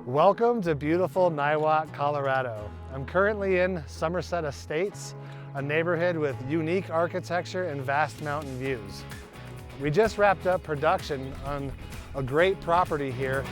Welcome to beautiful Niwot, Colorado. I'm currently in Somerset Estates, a neighborhood with unique architecture and vast mountain views. We just wrapped up production on a great property here.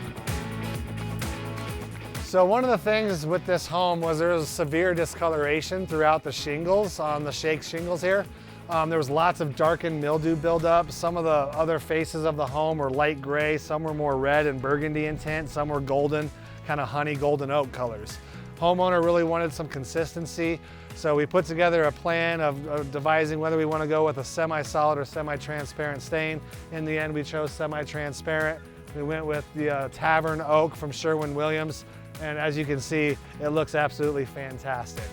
So one of the things with this home was there was severe discoloration throughout the shingles, on the shake shingles here. There was lots of darkened mildew buildup. Some of the other faces of the home were light gray, some were more red and burgundy in tint, some were golden, kind of honey golden oak colors. Homeowner really wanted some consistency, so we put together a plan of devising whether we want to go with a semi-solid or semi-transparent stain. In the end, we chose semi-transparent. We went with the Tavern Oak from Sherwin Williams, and as you can see, it looks absolutely fantastic.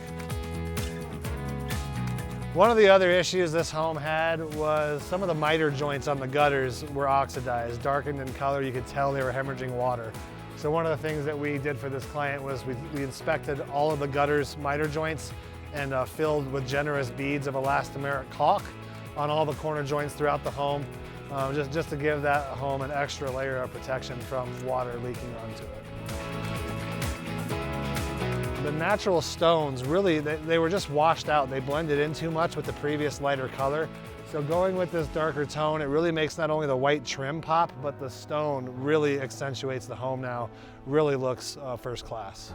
One of the other issues this home had was some of the miter joints on the gutters were oxidized, darkened in color. You could tell they were hemorrhaging water. So one of the things that we did for this client was we inspected all of the gutters miter joints and filled with generous beads of elastomeric caulk on all the corner joints throughout the home, just to give that home an extra layer of protection from water leaking onto it. The natural stones, really, they were just washed out. They blended in too much with the previous lighter color. So going with this darker tone, it really makes not only the white trim pop, but the stone really accentuates the home now. Really looks first class.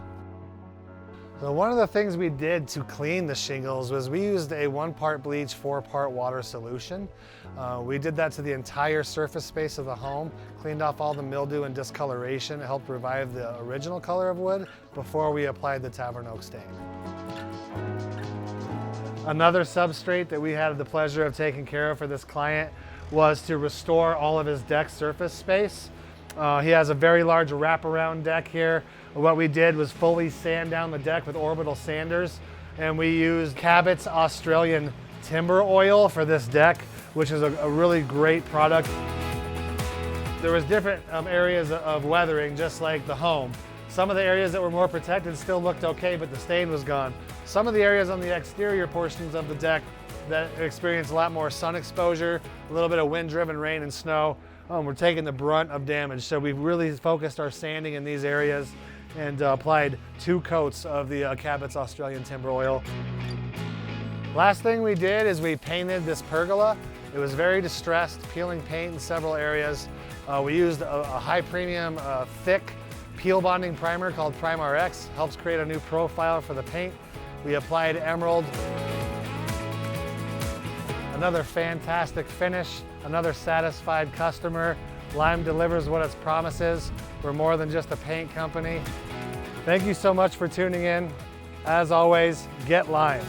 So one of the things we did to clean the shingles was we used a 1-part bleach, 4-part water solution. We did that to the entire surface space of the home, cleaned off all the mildew and discoloration. It helped revive the original color of wood before we applied the Tavern Oak stain. Another substrate that we had the pleasure of taking care of for this client was to restore all of his deck surface space. He has a very large wraparound deck here. What we did was fully sand down the deck with orbital sanders, and we used Cabot's Australian timber oil for this deck, which is a really great product. There was different areas of weathering, just like the home. Some of the areas that were more protected still looked okay, but the stain was gone. Some of the areas on the exterior portions of the deck that experienced a lot more sun exposure, a little bit of wind-driven rain and snow, we're taking the brunt of damage. So we've really focused our sanding in these areas and applied 2 coats of the Cabot's Australian timber oil. Last thing we did is we painted this pergola. It was very distressed, peeling paint in several areas. We used a high premium, thick peel bonding primer called Prime RX. Helps create a new profile for the paint. We applied emerald. Another fantastic finish, another satisfied customer. Lime delivers what its promises. We're more than just a paint company. Thank you so much for tuning in. As always, get Lime.